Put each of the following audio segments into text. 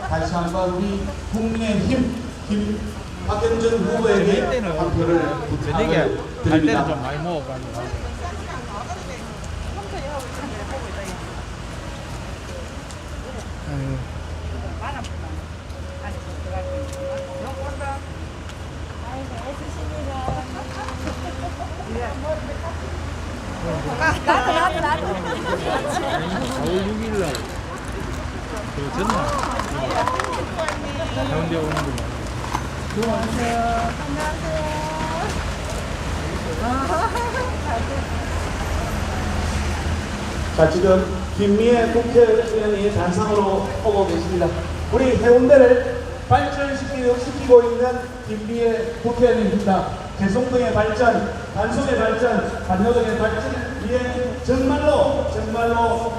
다시 한번 우리 국민의힘 박영준 후보에게 한 표를 저녁에 갈 부탁드립니다. 때는 좀 많이 먹어가지고. 나도. 4월 6일날 그 전날 해운대 오는 거. 자, 지금 김미애 국회의원이 단상으로 오고 계십니다. 우리 해운대를 발전시키고 있는 김미애 국회의원입니다. 개성동의 발전, 단속의 발전, 반려동의 발전을 위해 정말로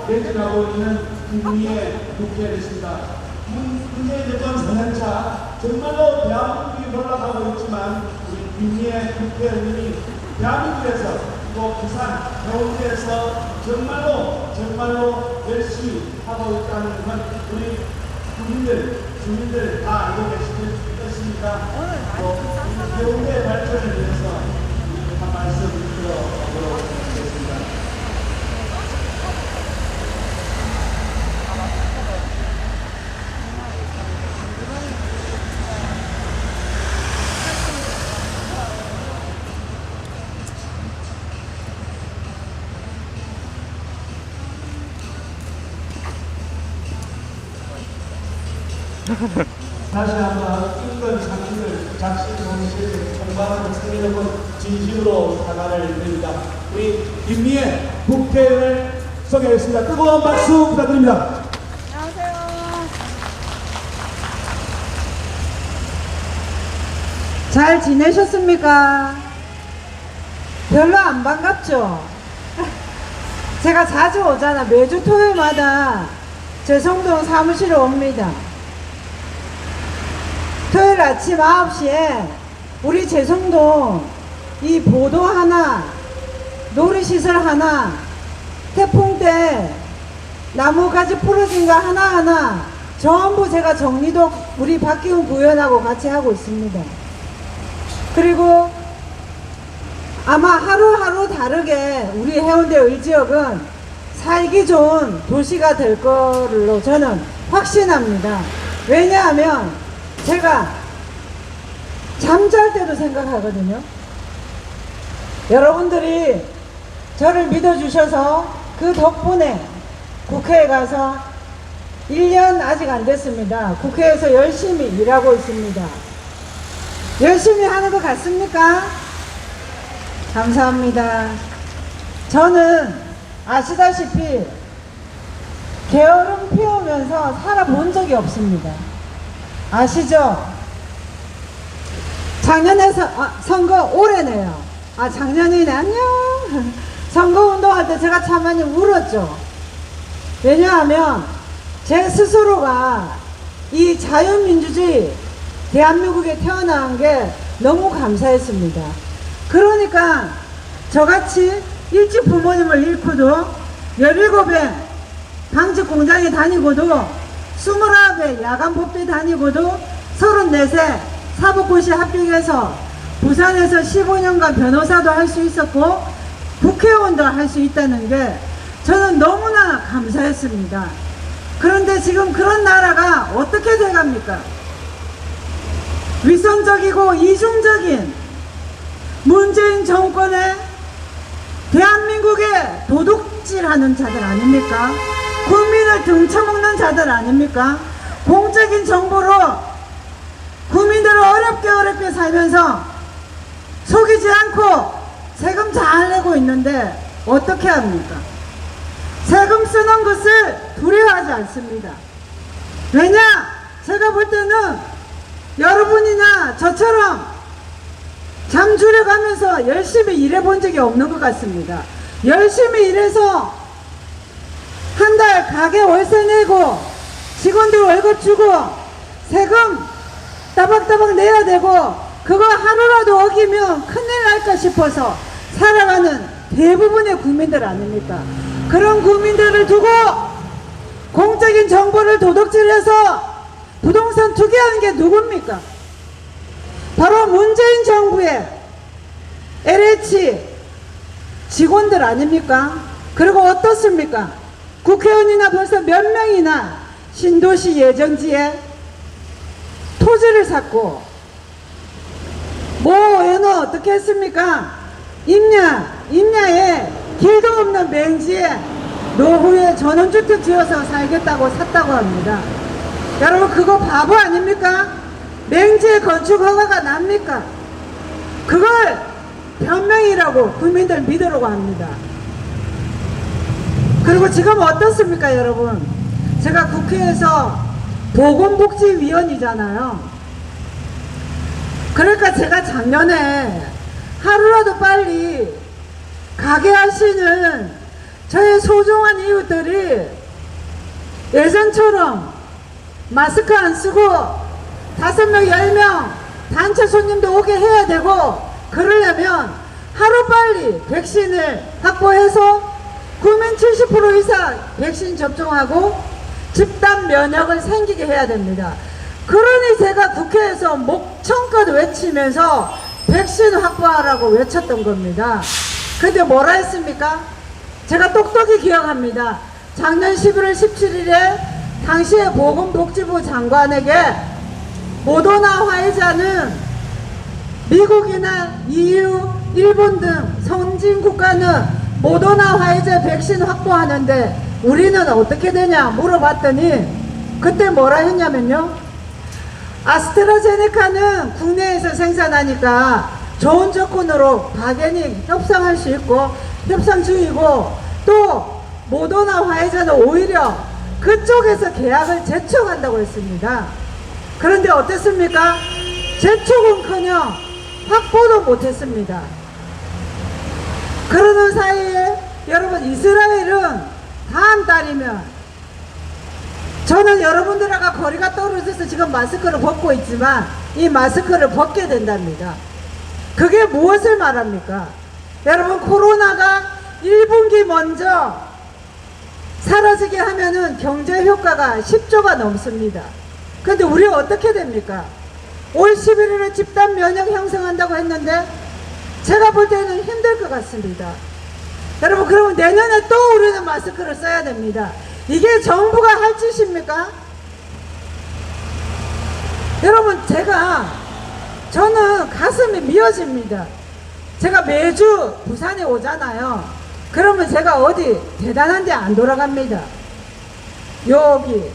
매진하고 있는 김미애 국회의원이십니다. 문재인 정권 4년차 정말로 대한민국이 몰락하고 있지만 우리 김미애 국회의원이 대한민국에서 또 부산, 해운대에서 정말로 열심히 하고 있다는 건 우리 주민들 다 알고 계실 것입니다. 또 해운대 발전을 위해서 한 말씀 드려보도록 하겠습니다. 다시 한번 인권 상식을 작실 정신을 총괄하는 승리력은 진심으로 사과를 드립니다. 우리 김미애 국회의원을 소개했습니다. 뜨거운 박수 부탁드립니다. 안녕하세요. 잘 지내셨습니까? 별로 안 반갑죠? 제가 자주 오잖아. 매주 토요일마다 제성동 사무실에 옵니다. 토요일 아침 9시에 우리 제성동 이 보도 하나, 놀이시설 하나, 태풍 때 나무가지 부러진 거 하나하나 전부 제가 정리도 우리 박기훈 부위원하고 같이 하고 있습니다. 그리고 아마 하루하루 다르게 우리 해운대 을지역은 살기 좋은 도시가 될 걸로 저는 확신합니다. 왜냐하면 제가 잠잘 때도 생각하거든요. 여러분들이 저를 믿어주셔서 그 덕분에 국회에 가서 1년 아직 안 됐습니다. 국회에서 열심히 일하고 있습니다. 열심히 하는 것 같습니까? 감사합니다. 저는 아시다시피 게으름 피우면서 살아본 적이 없습니다. 아시죠? 작년에 선거 올해네요. 작년이네. 안녕. 선거운동할 때 제가 참 많이 울었죠. 왜냐하면 제 스스로가 이 자유민주주의 대한민국에 태어난 게 너무 감사했습니다. 그러니까 저같이 일찍 부모님을 잃고도 17에 방직공장에 다니고도 29에 야간법대 다니고도 34세 사법고시 합격해서 부산에서 15년간 변호사도 할 수 있었고 국회의원도 할 수 있다는 게 저는 너무나 감사했습니다. 그런데 지금 그런 나라가 어떻게 돼갑니까? 위선적이고 이중적인 문재인 정권에 대한민국에 도둑질하는 자들 아닙니까? 국민을 등쳐먹는 자들 아닙니까? 공적인 정보로 국민들을 어렵게 살면서 속이지 않고 세금 잘 내고 있는데 어떻게 합니까? 세금 쓰는 것을 두려워하지 않습니다. 왜냐? 제가 볼 때는 여러분이나 저처럼 잠 줄여가면서 열심히 일해본 적이 없는 것 같습니다. 열심히 일해서 한 달 가게 월세 내고 직원들 월급 주고 세금 따박따박 내야 되고 그거 하루라도 어기면 큰일 날까 싶어서 살아가는 대부분의 국민들 아닙니까? 그런 국민들을 두고 공적인 정보를 도둑질해서 부동산 투기하는 게 누굽니까? 바로 문재인 정부의 LH 직원들 아닙니까? 그리고 어떻습니까? 국회의원이나 벌써 몇 명이나 신도시 예정지에 토지를 샀고, 모 의원은 어떻게 했습니까? 임야에 길도 없는 맹지에 노후에 전원주택 지어서 살겠다고 샀다고 합니다. 여러분, 그거 바보 아닙니까? 맹지에 건축 허가가 납니까? 그걸 변명이라고 국민들 믿으려고 합니다. 그리고 지금 어떻습니까, 여러분? 제가 국회에서 보건복지위원이잖아요. 그러니까 제가 작년에 하루라도 빨리 가게 하시는 저의 소중한 이웃들이 예전처럼 마스크 안 쓰고 5명, 10명 단체 손님도 오게 해야 되고, 그러려면 하루빨리 백신을 확보해서 국민 70% 이상 백신 접종하고 집단 면역을 생기게 해야 됩니다. 그러니 제가 국회에서 목청껏 외치면서 백신 확보하라고 외쳤던 겁니다. 근데 뭐라 했습니까? 제가 똑똑히 기억합니다. 작년 11월 17일에 당시의 보건복지부 장관에게 모더나 화이자는 미국이나 EU, 일본 등 선진 국가는 모더나 화이자 백신 확보하는데 우리는 어떻게 되냐 물어봤더니 그때 뭐라 했냐면요, 아스트라제네카는 국내에서 생산하니까 좋은 조건으로 박연히 협상할 수 있고 협상 중이고, 또 모더나 화이자는 오히려 그쪽에서 계약을 재촉한다고 했습니다. 그런데 어땠습니까? 재촉은커녕 확보도 못했습니다. 그러는 사이에 여러분, 이스라엘은 다음 달이면, 저는 여러분들하고 거리가 떨어져서 지금 마스크를 벗고 있지만 이 마스크를 벗게 된답니다. 그게 무엇을 말합니까? 여러분, 코로나가 1분기 먼저 사라지게 하면은 경제 효과가 10조가 넘습니다. 근데 우리 어떻게 됩니까? 올 11일에 집단 면역 형성한다고 했는데 제가 볼 때는 힘들 것 같습니다. 여러분, 그러면 내년에 또 우리는 마스크를 써야 됩니다. 이게 정부가 할 짓입니까? 여러분, 저는 가슴이 미어집니다. 제가 매주 부산에 오잖아요. 그러면 제가 어디 대단한 데 안 돌아갑니다. 여기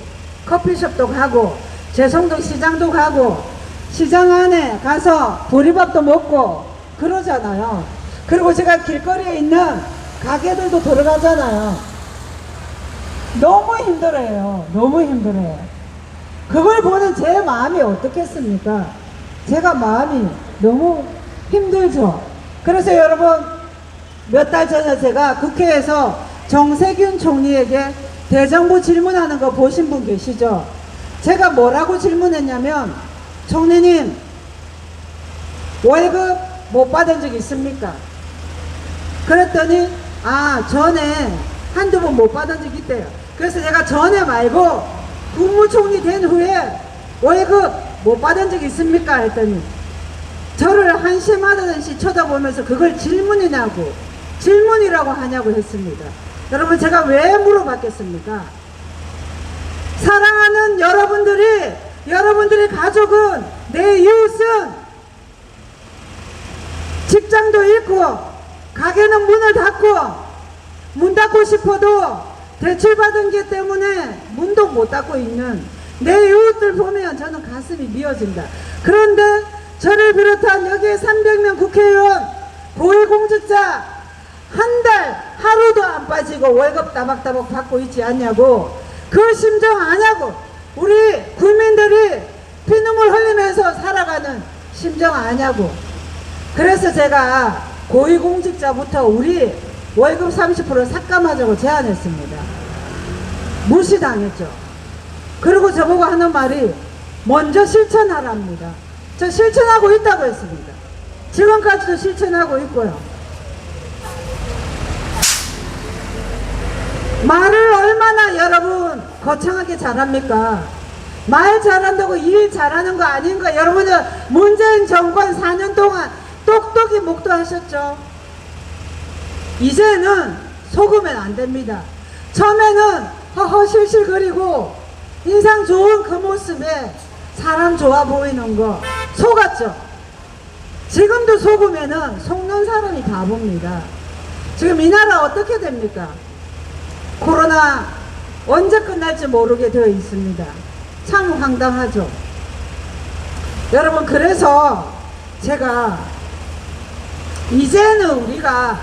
커피숍도 가고 제성동 시장도 가고 시장 안에 가서 보리밥도 먹고 그러잖아요. 그리고 제가 길거리에 있는 가게들도 들어가잖아요. 너무 힘들어요. 너무 힘들어요. 그걸 보는 제 마음이 어떻겠습니까? 제가 마음이 너무 힘들죠. 그래서 여러분, 몇 달 전에 제가 국회에서 정세균 총리에게 대정부 질문하는 거 보신 분 계시죠? 제가 뭐라고 질문했냐면, 총리님, 월급 못 받은 적 있습니까? 그랬더니 전에 한두 번 못 받은 적 있대요. 그래서 제가 전에 말고 국무총리 된 후에 월급 못 받은 적 있습니까? 했더니 저를 한심하듯이 쳐다보면서 그걸 질문이라고 하냐고 했습니다. 여러분, 제가 왜 물어봤겠습니까? 사랑하는 여러분들의 가족은, 내 이웃은 직장도 잃고 가게는 문을 닫고 문 닫고 싶어도 대출받은 게 때문에 문도 못 닫고 있는 내 이웃들 보면 저는 가슴이 미어진다. 그런데 저를 비롯한 여기에 300명 국회의원, 고위공직자 한 달 하루도 안 빠지고 월급 따박따박 받고 있지 않냐고, 그 심정 아냐고, 우리 국민들이 피눈물 흘리면서 살아가는 심정 아냐고. 그래서 제가 고위공직자부터 우리 월급 30% 삭감하자고 제안했습니다. 무시당했죠. 그리고 저보고 하는 말이 먼저 실천하랍니다. 저 실천하고 있다고 했습니다. 지금까지도 실천하고 있고요. 말을 얼마나 여러분 거창하게 잘합니까? 말 잘한다고 일 잘하는 거 아닌가? 여러분들 문재인 정권 4년 동안 똑똑히 목도하셨죠? 이제는 속으면 안 됩니다. 처음에는 허허실실거리고 인상 좋은 그 모습에 사람 좋아 보이는 거 속았죠? 지금도 속으면은 속는 사람이 바보입니다. 지금 이 나라 어떻게 됩니까? 코로나 언제 끝날지 모르게 되어 있습니다. 참 황당하죠. 여러분, 그래서 제가 이제는 우리가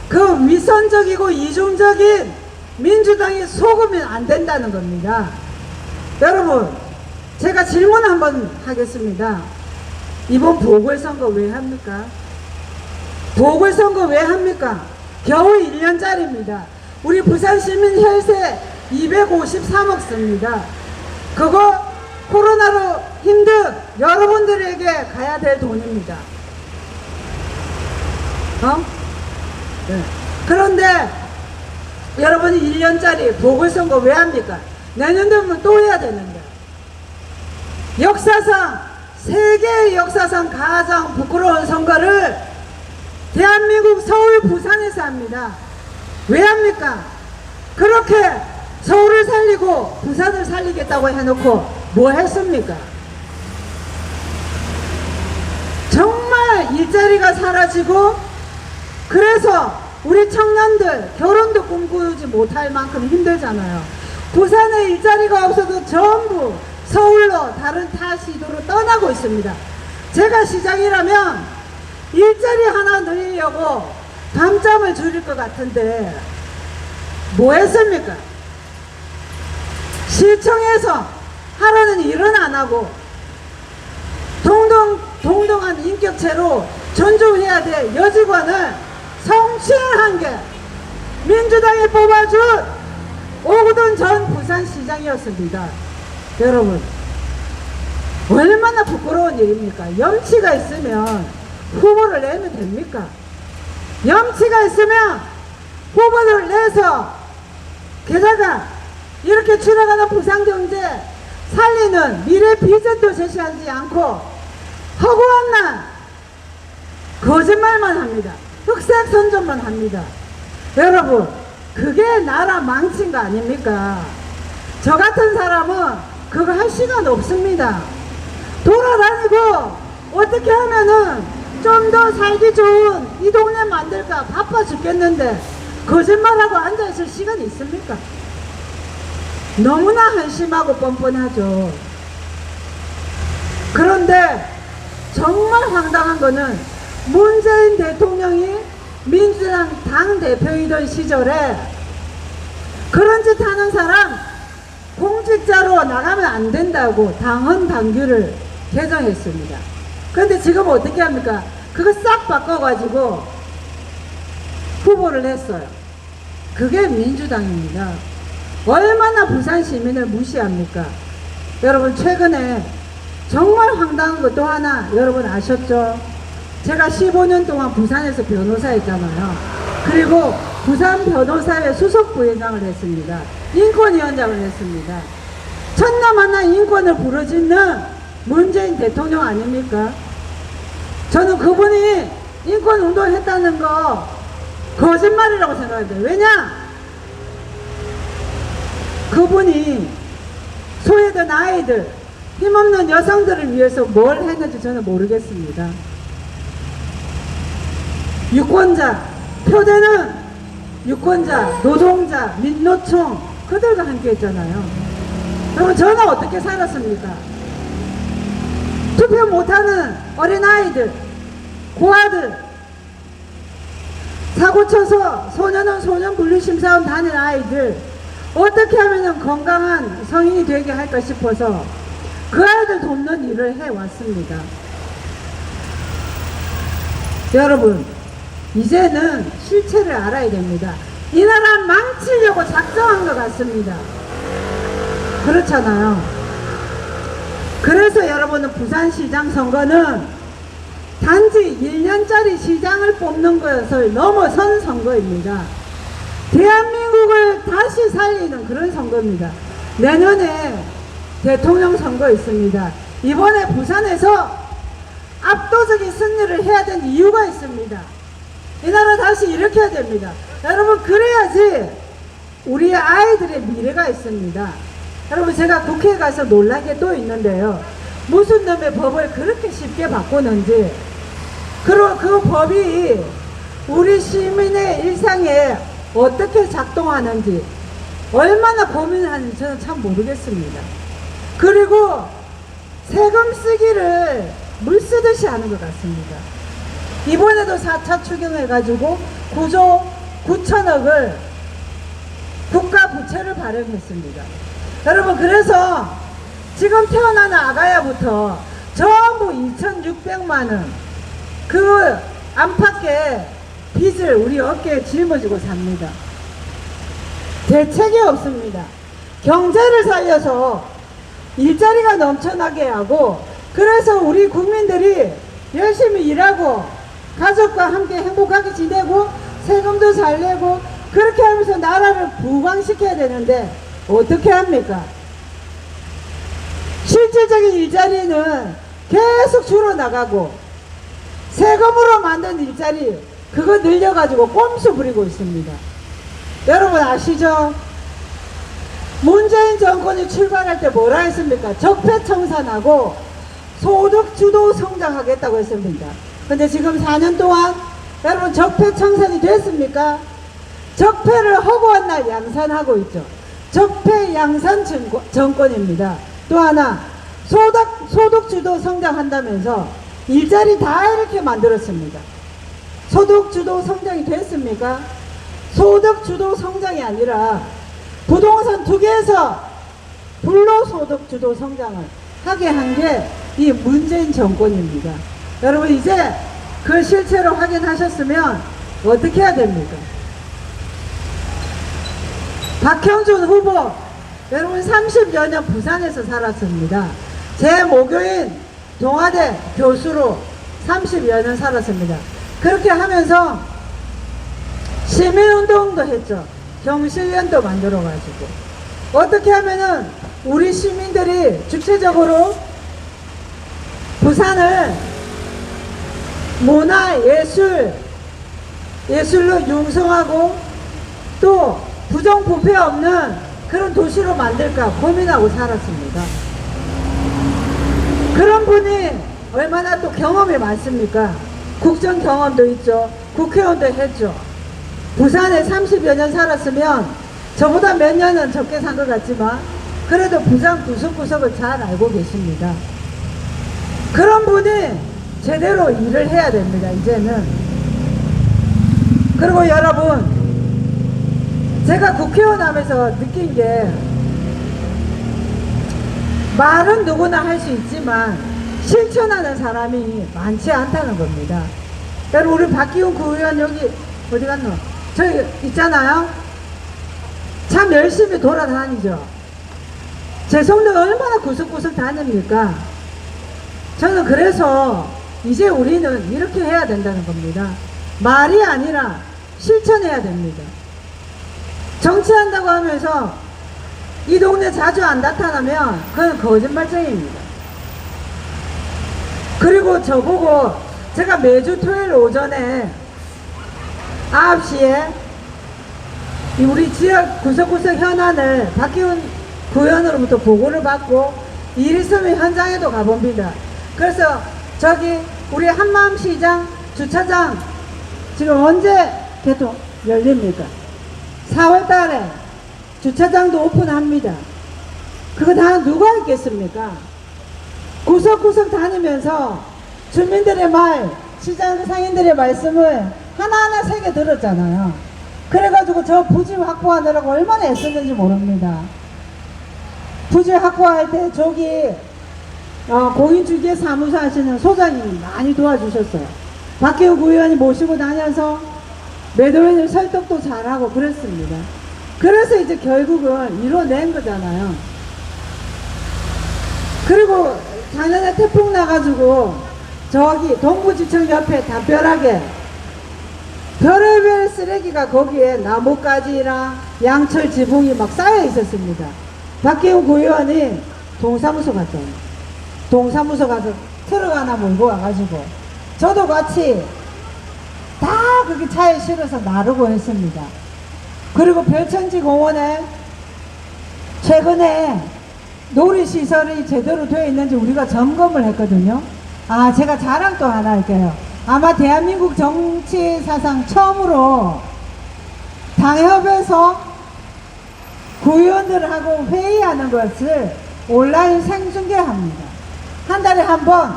그 위선적이고 이중적인 민주당이 속으면 안 된다는 겁니다. 여러분, 제가 질문 한번 하겠습니다. 이번 보궐선거 왜 합니까? 보궐선거 왜 합니까? 겨우 1년짜리입니다. 우리 부산시민 혈세 253억 씁니다. 그거 코로나로 힘든 여러분들에게 가야 될 돈입니다. 네. 그런데 여러분이 1년짜리 보궐선거 왜 합니까? 내년 되면 또 해야 되는데. 역사상, 세계의 역사상 가장 부끄러운 선거를 대한민국 서울 부산에서 합니다. 왜 합니까? 그렇게 서울을 살리고 부산을 살리겠다고 해놓고 뭐 했습니까? 정말 일자리가 사라지고, 그래서 우리 청년들 결혼도 꿈꾸지 못할 만큼 힘들잖아요. 부산에 일자리가 없어도 전부 서울로 다른 타 시도로 떠나고 있습니다. 제가 시장이라면 일자리 하나 늘리려고 밤잠을 줄일 것 같은데 뭐 했습니까? 시청에서 하라는 일은 안 하고 동등한 인격체로 존중해야 될 여직원을 성추행한 게 민주당이 뽑아준 오거돈 전 부산시장이었습니다. 여러분, 얼마나 부끄러운 일입니까? 염치가 있으면 후보를 내면 됩니까? 염치가 있으면 후보를 내서, 게다가 이렇게 추락하는 부산경제 살리는 미래 비전도 제시하지 않고 허구한 날 거짓말만 합니다. 흑색 선전만 합니다. 여러분, 그게 나라 망친 거 아닙니까? 저 같은 사람은 그거 할 시간 없습니다. 돌아다니고 어떻게 하면은 좀 더 살기 좋은 이 동네 만들까 바빠 죽겠는데 거짓말하고 앉아있을 시간이 있습니까? 너무나 한심하고 뻔뻔하죠. 그런데 정말 황당한 거는 문재인 대통령이 민주당 당대표이던 시절에 그런 짓 하는 사람 공직자로 나가면 안 된다고 당헌 당규를 개정했습니다. 그런데 지금 어떻게 합니까? 그거 싹 바꿔가지고 후보를 냈어요. 그게 민주당입니다. 얼마나 부산 시민을 무시합니까? 여러분, 최근에 정말 황당한 것 또 하나 여러분 아셨죠? 제가 15년 동안 부산에서 변호사 했잖아요. 그리고 부산 변호사회 수석 부회장을 했습니다. 인권위원장을 했습니다. 천남 하나 인권을 부르짖는 문재인 대통령 아닙니까? 저는 그분이 인권 운동을 했다는 거 거짓말이라고 생각합니다. 왜냐? 그분이 소외된 아이들, 힘없는 여성들을 위해서 뭘 했는지 저는 모르겠습니다. 유권자, 표대는 유권자, 노동자, 민노총 그들과 함께 했잖아요. 그러면 저는 어떻게 살았습니까? 투표 못하는 어린아이들, 고아들, 사고쳐서 소년원 소년 분리심사원 다닌 아이들 어떻게 하면 건강한 성인이 되게 할까 싶어서 그 아이들 돕는 일을 해왔습니다. 여러분, 이제는 실체를 알아야 됩니다. 이 나라 망치려고 작정한 것 같습니다. 그렇잖아요. 그래서 여러분은 부산시장 선거는 단지 1년짜리 시장을 뽑는 것을 넘어선 선거입니다. 대한민국을 다시 살리는 그런 선거입니다. 내년에 대통령 선거 있습니다. 이번에 부산에서 압도적인 승리를 해야 되는 이유가 있습니다. 이 나라 다시 일으켜야 됩니다. 여러분, 그래야지 우리 아이들의 미래가 있습니다. 여러분, 제가 국회에 가서 놀란 게 또 있는데요. 무슨 놈의 법을 그렇게 쉽게 바꾸는지, 그리고 그 법이 우리 시민의 일상에 어떻게 작동하는지 얼마나 고민하는지 저는 참 모르겠습니다. 그리고 세금 쓰기를 물 쓰듯이 하는 것 같습니다. 이번에도 4차 추경해가지고 9조 9천억을 국가 부채를 발행했습니다. 여러분, 그래서 지금 태어나는 아가야부터 전부 2,600만 원 그 안팎의 빚을 우리 어깨에 짊어지고 삽니다. 대책이 없습니다. 경제를 살려서 일자리가 넘쳐나게 하고, 그래서 우리 국민들이 열심히 일하고 가족과 함께 행복하게 지내고 세금도 잘 내고 그렇게 하면서 나라를 부강시켜야 되는데 어떻게 합니까? 실질적인 일자리는 계속 줄어나가고 세금으로 만든 일자리 그거 늘려가지고 꼼수 부리고 있습니다. 여러분 아시죠? 문재인 정권이 출발할 때 뭐라 했습니까? 적폐청산하고 소득주도 성장하겠다고 했습니다. 근데 지금 4년 동안 여러분 적폐청산이 됐습니까? 적폐를 허구한 날 양산하고 있죠. 적폐 양산 정권입니다. 또 하나 소득주도 성장한다면서 일자리 다 이렇게 만들었습니다. 소득주도 성장이 됐습니까? 소득주도 성장이 아니라 부동산 투기에서 불로소득주도 성장을 하게 한 게 이 문재인 정권입니다. 여러분 이제 그 실체로 확인하셨으면 어떻게 해야 됩니까? 박형준 후보, 여러분 30여 년 부산에서 살았습니다. 제 모교인 동아대 교수로 30여 년 살았습니다. 그렇게 하면서 시민운동도 했죠. 경실련도 만들어가지고 어떻게 하면은 우리 시민들이 주체적으로 부산을 문화, 예술로 융성하고 또 부정부패 없는 그런 도시로 만들까 고민하고 살았습니다. 그런 분이 얼마나 또 경험이 많습니까? 국정 경험도 있죠. 국회의원도 했죠. 부산에 30여 년 살았으면 저보다 몇 년은 적게 산 것 같지만 그래도 부산 구석구석을 잘 알고 계십니다. 그런 분이 제대로 일을 해야 됩니다. 이제는. 그리고 여러분, 제가 국회의원 하면서 느낀 게 말은 누구나 할 수 있지만 실천하는 사람이 많지 않다는 겁니다. 여러분 우리 박기훈 구의원 여기 어디 갔노? 저기 있잖아요. 참 열심히 돌아다니죠. 제 성도 얼마나 구석구석 다닙니까? 저는 그래서 이제 우리는 이렇게 해야 된다는 겁니다. 말이 아니라 실천해야 됩니다. 정치한다고 하면서 이 동네 자주 안 나타나면 그건 거짓말쟁이입니다. 그리고 저보고 제가 매주 토요일 오전에 9시에 우리 지역 구석구석 현안을 박기훈 구의원으로부터 보고를 받고 일 있으면 현장에도 가봅니다. 그래서 저기 우리 한마음시장 주차장 지금 언제 개통 열립니까? 4월 달에 주차장도 오픈합니다. 그거 다 누가 있겠습니까? 구석구석 다니면서 주민들의 말, 시장 상인들의 말씀을 하나하나 새겨 들었잖아요. 그래가지고 저 부지 확보하느라고 얼마나 애썼는지 모릅니다. 부지 확보할 때 저기 공인중개 사무소 하시는 소장님이 많이 도와주셨어요. 박기훈 구의원이 모시고 다녀서 매도인을 설득도 잘하고 그랬습니다. 그래서 이제 결국은 이뤄낸 거잖아요. 그리고 작년에 태풍 나가지고 저기 동부지청 옆에 담벼락에 별의별 쓰레기가 거기에 나뭇가지랑 양철 지붕이 막 쌓여 있었습니다. 박기훈 구의원이 동사무소 갔죠. 동사무소 가서 트럭 하나 몰고 와가지고 저도 같이 다 그렇게 차에 실어서 나르고 했습니다. 그리고 별천지 공원에 최근에 놀이시설이 제대로 되어 있는지 우리가 점검을 했거든요. 아, 제가 자랑 또 하나 할게요. 아마 대한민국 정치 사상 처음으로 당협에서 구의원들하고 회의하는 것을 온라인 생중계합니다. 한 달에 한 번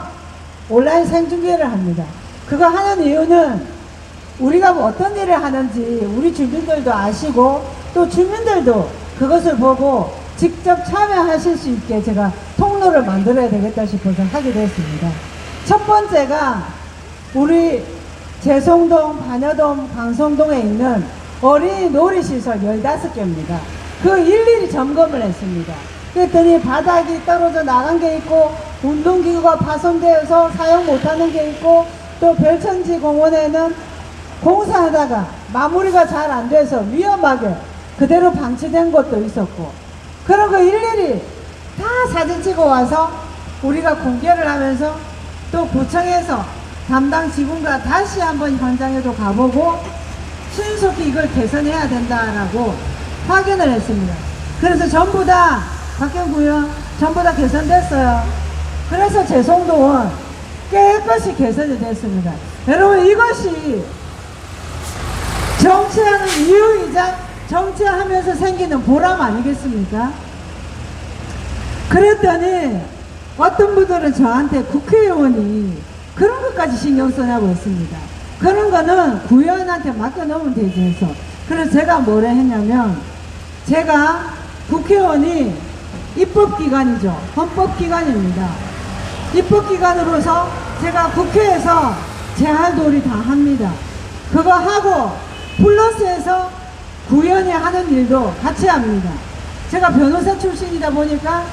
온라인 생중계를 합니다. 그거 하는 이유는 우리가 뭐 어떤 일을 하는지 우리 주민들도 아시고 또 주민들도 그것을 보고 직접 참여하실 수 있게 제가 통로를 만들어야 되겠다 싶어서 하게 됐습니다. 첫 번째가 우리 재송동, 반여동, 방송동에 있는 어린이 놀이시설 15개입니다. 그 일일이 점검을 했습니다. 그랬더니 바닥이 떨어져 나간 게 있고 운동기구가 파손되어서 사용 못하는 게 있고 또 별천지 공원에는 공사하다가 마무리가 잘 안 돼서 위험하게 그대로 방치된 것도 있었고 그런 거 일일이 다 사진 찍어 와서 우리가 공개를 하면서 또 구청에서 담당 직원과 다시 한번 현장에도 가보고 신속히 이걸 개선해야 된다라고 확인을 했습니다. 그래서 전부 다 박경구요 전부 다 개선됐어요. 그래서 재송동은 깨끗이 개선이 됐습니다. 여러분 이것이 정치하는 이유이자 정치하면서 생기는 보람 아니겠습니까? 그랬더니 어떤 분들은 저한테 국회의원이 그런 것까지 신경 쓰냐고 했습니다. 그런 거는 구의원한테 맡겨놓으면 되지 해서. 그래서 제가 뭐라 했냐면 제가 국회의원이 입법기관이죠. 헌법기관입니다. 입법기관으로서 제가 국회에서 제 할 도리 다 합니다. 그거 하고 플러스해서 구의원이 하는 일도 같이 합니다. 제가 변호사 출신이다 보니까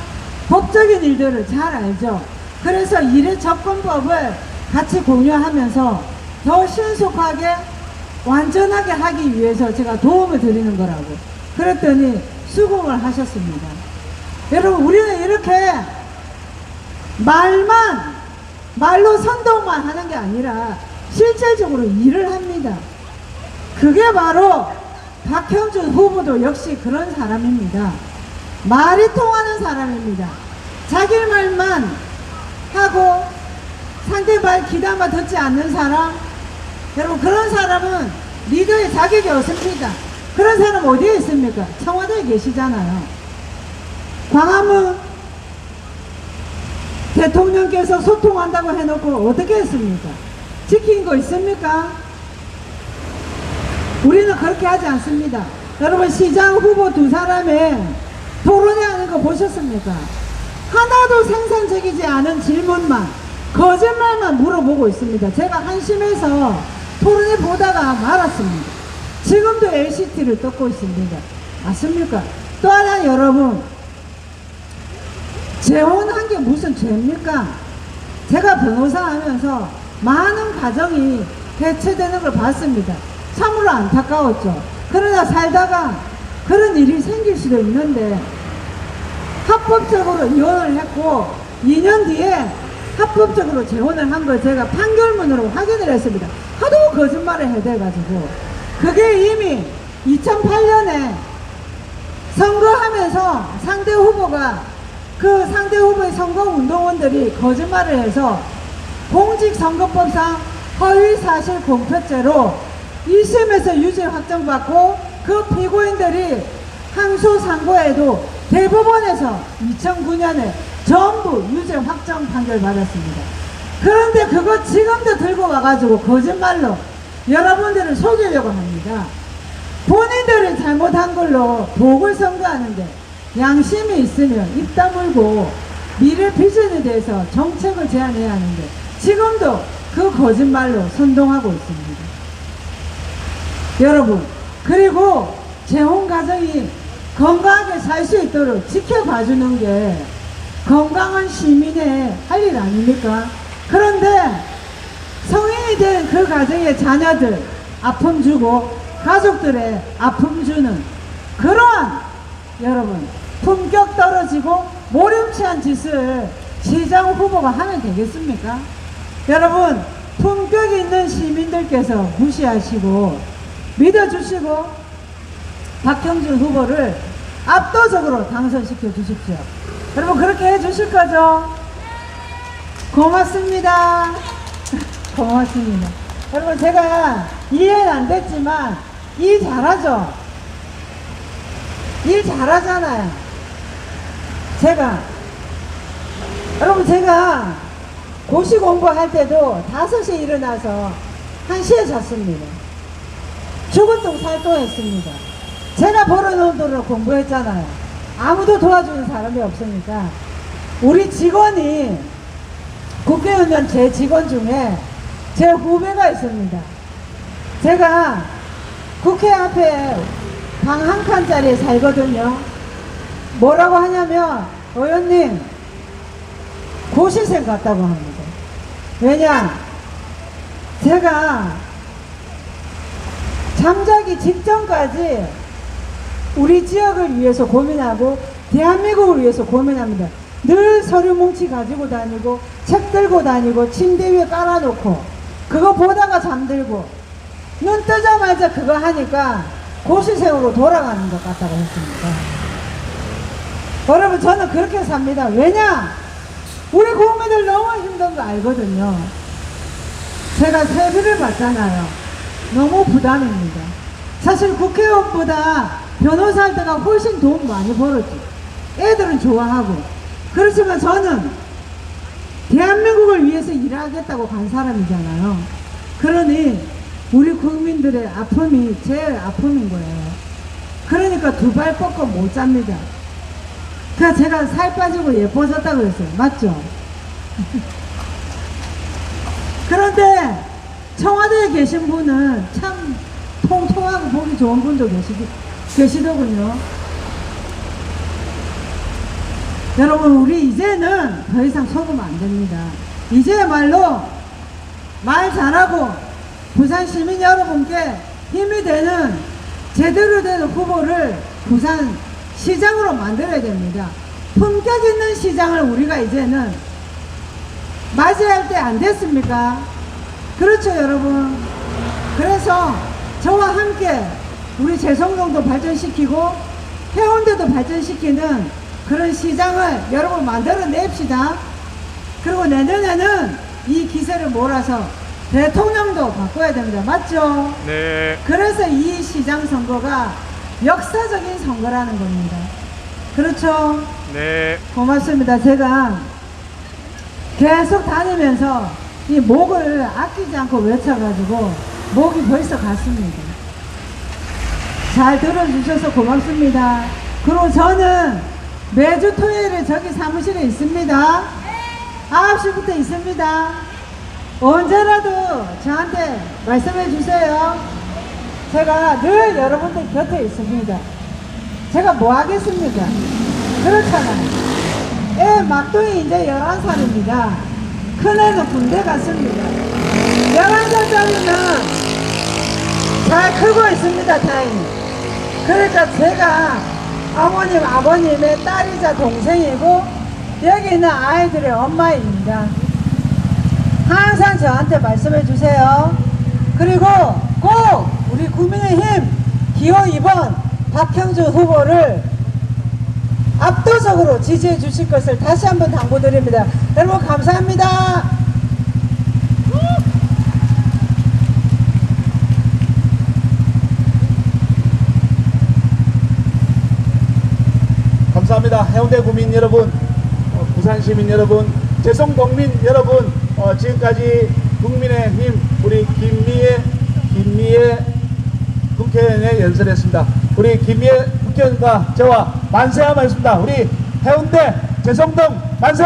법적인 일들을 잘 알죠. 그래서 일의 접근법을 같이 공유하면서 더 신속하게 완전하게 하기 위해서 제가 도움을 드리는 거라고 그랬더니 수긍을 하셨습니다. 여러분 우리는 이렇게 말로 선동만 하는 게 아니라 실질적으로 일을 합니다. 그게 바로 박형준 후보도 역시 그런 사람입니다. 말이 통하는 사람입니다. 자기 말만 하고 상대 말 귀담아 듣지 않는 사람, 여러분 그런 사람은 리더의 자격이 없습니다. 그런 사람 어디에 있습니까? 청와대에 계시잖아요. 광화문 대통령께서 소통한다고 해놓고 어떻게 했습니까? 지킨 거 있습니까? 우리는 그렇게 하지 않습니다. 여러분 시장 후보 두 사람의 토론회 하는 거 보셨습니까? 하나도 생산적이지 않은 질문만 거짓말만 물어보고 있습니다. 제가 한심해서 토론회 보다가 말았습니다. 지금도 LCT를 뜯고 있습니다. 맞습니까? 또 하나 여러분 재혼한 게 무슨 죄입니까? 제가 변호사 하면서 많은 가정이 해체되는 걸 봤습니다. 참으로 안타까웠죠. 그러나 살다가 그런 일이 생길 수도 있는데 합법적으로 이혼을 했고 2년 뒤에 합법적으로 재혼을 한 걸 제가 판결문으로 확인을 했습니다. 하도 거짓말을 해대가지고 그게 이미 2008년에 선거하면서 상대 후보가 그 상대 후보의 선거운동원들이 거짓말을 해서 공직선거법상 허위사실 공표죄로 1심에서 유죄 확정받고 그 피고인들이 항소상고에도 대법원에서 2009년에 전부 유죄 확정 판결 받았습니다. 그런데 그거 지금도 들고 와가지고 거짓말로 여러분들을 속이려고 합니다. 본인들이 잘못한 걸로 복을 선고하는데 양심이 있으면 입 다물고 미래 비전에 대해서 정책을 제안해야 하는데 지금도 그 거짓말로 선동하고 있습니다. 여러분 그리고 재혼 가정이 건강하게 살 수 있도록 지켜봐주는 게 건강한 시민의 할 일 아닙니까? 그런데 성인이 된 그 가정의 자녀들 아픔 주고 가족들의 아픔 주는 그러한 여러분 품격 떨어지고 모렴치한 짓을 시장 후보가 하면 되겠습니까? 여러분, 품격 있는 시민들께서 무시하시고 믿어주시고 박형준 후보를 압도적으로 당선시켜 주십시오. 여러분, 그렇게 해 주실 거죠? 고맙습니다. 고맙습니다. 여러분, 제가 이해는 안 됐지만 일 잘하죠? 일 잘하잖아요. 제가 고시 공부할 때도 5시에 일어나서 1시에 잤습니다. 죽을 똥 살 똥 했습니다. 제가 벌어놓은 돈으로 공부했잖아요. 아무도 도와주는 사람이 없으니까. 우리 직원이, 국회의원 제 직원 중에 제 후배가 있습니다. 제가 국회 앞에 방 한 칸짜리에 살거든요. 뭐라고 하냐면, 의원님, 고시생 같다고 합니다. 왜냐? 제가 잠자기 직전까지 우리 지역을 위해서 고민하고 대한민국을 위해서 고민합니다. 늘 서류 뭉치 가지고 다니고 책 들고 다니고 침대 위에 깔아놓고 그거 보다가 잠들고 눈 뜨자마자 그거 하니까 고시생으로 돌아가는 것 같다고 했습니다. 여러분, 저는 그렇게 삽니다. 왜냐? 우리 국민들 너무 힘든 거 알거든요. 제가 세비를 받잖아요. 너무 부담입니다. 사실 국회의원보다 변호사 할 때가 훨씬 돈 많이 벌었지. 애들은 좋아하고. 그렇지만 저는 대한민국을 위해서 일하겠다고 간 사람이잖아요. 그러니 우리 국민들의 아픔이 제일 아픔인 거예요. 그러니까 두 발 뻗고 못 잡니다. 그러니까 제가 살 빠지고 예뻐졌다고 그랬어요. 맞죠? 그런데 청와대에 계신 분은 참 통통하고 보기 좋은 분도 계시더군요. 여러분, 우리 이제는 더 이상 속으면 안 됩니다. 이제야말로 말 잘하고 부산 시민 여러분께 힘이 되는 제대로 된 후보를 부산 시장으로 만들어야 됩니다. 품격 있는 시장을 우리가 이제는 맞이할 때 안 됐습니까? 그렇죠, 여러분. 그래서 저와 함께 우리 재성동도 발전시키고 해운대도 발전시키는 그런 시장을 여러분 만들어냅시다. 그리고 내년에는 이 기세를 몰아서 대통령도 바꿔야 됩니다. 맞죠? 네. 그래서 이 시장 선거가 역사적인 선거라는 겁니다. 그렇죠? 네. 고맙습니다. 제가 계속 다니면서 이 목을 아끼지 않고 외쳐가지고 목이 벌써 갔습니다. 잘 들어주셔서 고맙습니다. 그리고 저는 매주 토요일에 저기 사무실에 있습니다. 9시부터 있습니다. 언제라도 저한테 말씀해 주세요. 제가 늘 여러분들 곁에 있습니다. 제가 뭐 하겠습니까? 그렇잖아요. 애 막둥이 이제 11살입니다. 큰애는 군대 갔습니다. 11살짜리는 잘 크고 있습니다. 다행히. 그러니까 제가 어머님, 아버님의 딸이자 동생이고 여기 있는 아이들의 엄마입니다. 항상 저한테 말씀해 주세요. 그리고 꼭 우리 국민의힘 기호 2번 박형준 후보를 압도적으로 지지해 주실 것을 다시 한번 당부드립니다. 여러분, 감사합니다. 감사합니다. 해운대 구민 여러분, 부산 시민 여러분, 재성동민 여러분, 지금까지 국민의힘 우리 김미애 국회의원에 연설했습니다. 우리 김미애 국회의원과 저와 만세 한번 했습니다. 우리 해운대 재성동 만세!